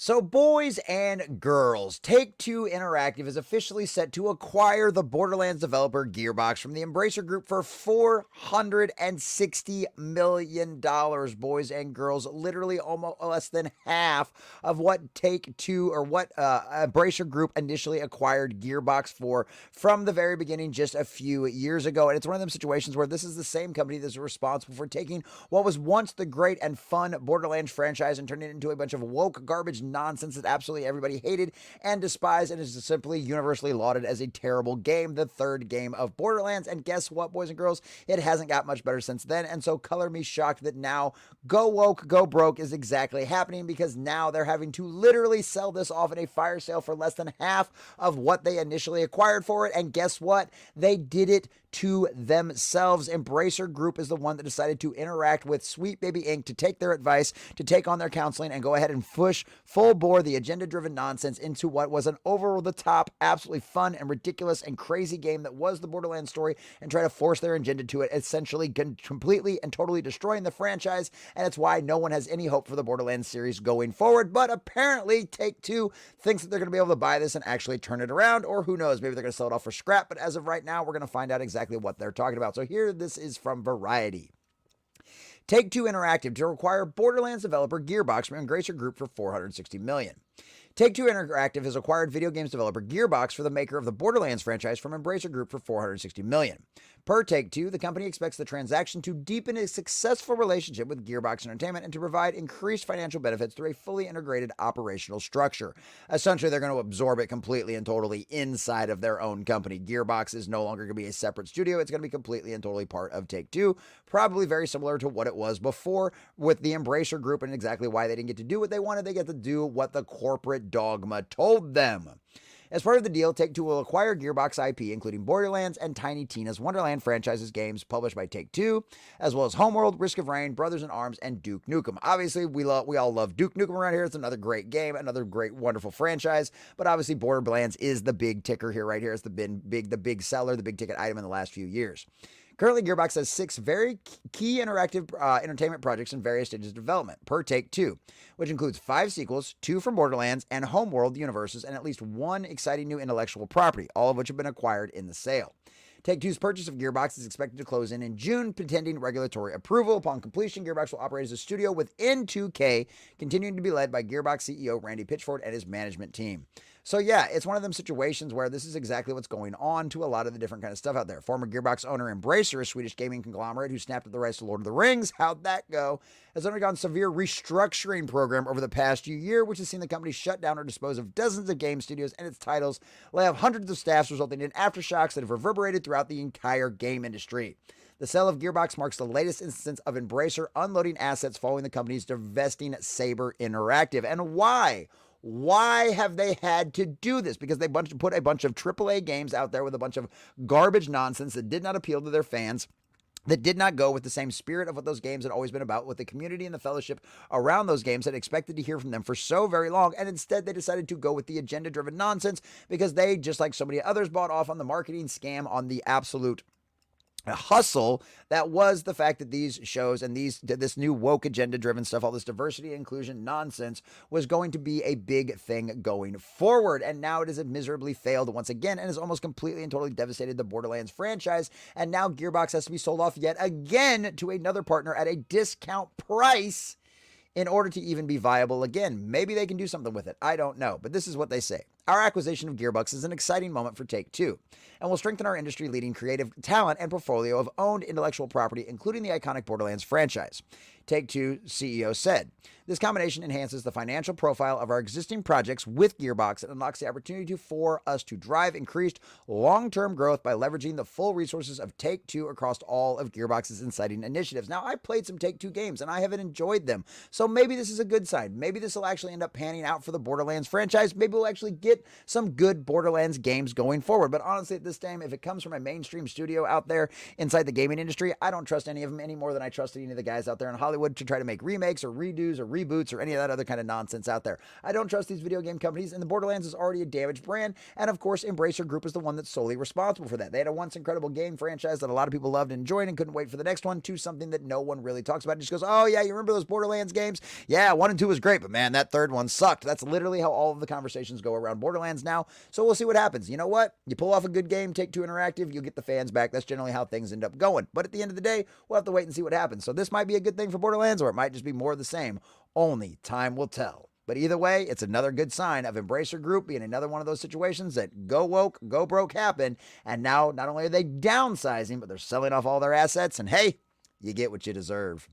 So, boys and girls, Take-Two Interactive is officially set to acquire the Borderlands developer Gearbox from the Embracer Group for $460 million, boys and girls. Literally almost less than half of what Take-Two or what Embracer Group initially acquired Gearbox for from the very beginning just a few years ago. And it's one of them situations where this is the same company that's responsible for taking what was once the great and fun Borderlands franchise and turning it into a bunch of woke garbage nonsense that absolutely everybody hated and despised and is simply universally lauded as a terrible game, the third game of Borderlands. And guess what, boys and girls? It hasn't got much better since then. And so color me shocked that now go woke, go broke is exactly happening, because now they're having to literally sell this off in a fire sale for less than half of what they initially acquired for it. And guess what? They did it to themselves. Embracer Group is the one that decided to interact with Sweet Baby Inc. to take their advice, to take on their counseling, and go ahead and push full bore the agenda-driven nonsense into what was an over-the-top, absolutely fun and ridiculous and crazy game that was the Borderlands story, and try to force their agenda to it, essentially completely and totally destroying the franchise. And it's why no one has any hope for the Borderlands series going forward. But apparently Take-Two thinks that they're going to be able to buy this and actually turn it around, or who knows, maybe they're going to sell it off for scrap. But as of right now, we're going to find out exactly what they're talking about. So here, this is from Variety. Take-Two Interactive to acquire Borderlands developer Gearbox from Embracer Group for $460 million. Take-Two Interactive has acquired video games developer Gearbox for the maker of the Borderlands franchise from Embracer Group for $460 million. Per Take-Two, the company expects the transaction to deepen a successful relationship with Gearbox Entertainment and to provide increased financial benefits through a fully integrated operational structure. Essentially, they're going to absorb it completely and totally inside of their own company. Gearbox is no longer going to be a separate studio. It's going to be completely and totally part of Take-Two, probably very similar to what it was before with the Embracer Group, and exactly why they didn't get to do what they wanted. They get to do what the corporate dogma told them. As part of the deal, Take-Two will acquire Gearbox IP, including Borderlands and Tiny Tina's Wonderland franchises games published by Take-Two, as well as Homeworld, Risk of Rain, Brothers in Arms, and Duke Nukem. Obviously, we all love Duke Nukem around here. It's another great game, another great, wonderful franchise. But obviously, Borderlands is the big ticker here, right here. It's the big seller, the big ticket item in the last few years. Currently, Gearbox has 6 very key interactive entertainment projects in various stages of development, per Take-Two, which includes 5 sequels, 2 from Borderlands and Homeworld universes, and at least 1 exciting new intellectual property, all of which have been acquired in the sale. Take-Two's purchase of Gearbox is expected to close in June, pending regulatory approval. Upon completion, Gearbox will operate as a studio within 2K, continuing to be led by Gearbox CEO Randy Pitchford and his management team. So yeah, it's one of them situations where this is exactly what's going on to a lot of the different kind of stuff out there. Former Gearbox owner Embracer, a Swedish gaming conglomerate who snapped up the rights to Lord of the Rings, how'd that go, has undergone severe restructuring program over the past year, which has seen the company shut down or dispose of dozens of game studios and its titles, lay off hundreds of staffs, resulting in aftershocks that have reverberated throughout the entire game industry. The sale of Gearbox marks the latest instance of Embracer unloading assets following the company's divesting Saber Interactive. And why? Why have they had to do this? Because they put a bunch of AAA games out there with a bunch of garbage nonsense that did not appeal to their fans, that did not go with the same spirit of what those games had always been about, with the community and the fellowship around those games that expected to hear from them for so very long. And instead, they decided to go with the agenda-driven nonsense because they, just like so many others, bought off on the marketing scam, on the absolute hustle that was the fact that these shows and this new woke agenda driven stuff, all this diversity and inclusion nonsense, was going to be a big thing going forward. And now it has miserably failed once again and has almost completely and totally devastated the Borderlands franchise. And now Gearbox has to be sold off yet again to another partner at a discount price in order to even be viable again. Maybe they can do something with it. I don't know. But this is what they say. Our acquisition of Gearbox is an exciting moment for Take-Two and will strengthen our industry-leading creative talent and portfolio of owned intellectual property, including the iconic Borderlands franchise. Take-Two CEO said, "This combination enhances the financial profile of our existing projects with Gearbox and unlocks the opportunity for us to drive increased long-term growth by leveraging the full resources of Take-Two across all of Gearbox's exciting initiatives." Now, I played some Take-Two games and I haven't enjoyed them, so maybe this is a good sign. Maybe this will actually end up panning out for the Borderlands franchise. Maybe we'll actually get get some good Borderlands games going forward. But honestly, at this time, if it comes from a mainstream studio out there inside the gaming industry, I don't trust any of them any more than I trust any of the guys out there in Hollywood to try to make remakes or redos or reboots or any of that other kind of nonsense out there. I don't trust these video game companies, and the Borderlands is already a damaged brand. And of course, Embracer Group is the one that's solely responsible for that. They had a once incredible game franchise that a lot of people loved and enjoyed and couldn't wait for the next one, to something that no one really talks about. It just goes, oh yeah, you remember those Borderlands games? Yeah, 1 and 2 was great, but man, that third one sucked. That's literally how all of the conversations go around Borderlands now. So we'll see what happens. You know what? You pull off a good game, Take-Two Interactive, you'll get the fans back. That's generally how things end up going. But at the end of the day, we'll have to wait and see what happens. So this might be a good thing for Borderlands, or it might just be more of the same. Only time will tell. But either way, it's another good sign of Embracer Group being another one of those situations that go woke, go broke happened. And now not only are they downsizing, but they're selling off all their assets. And hey, you get what you deserve.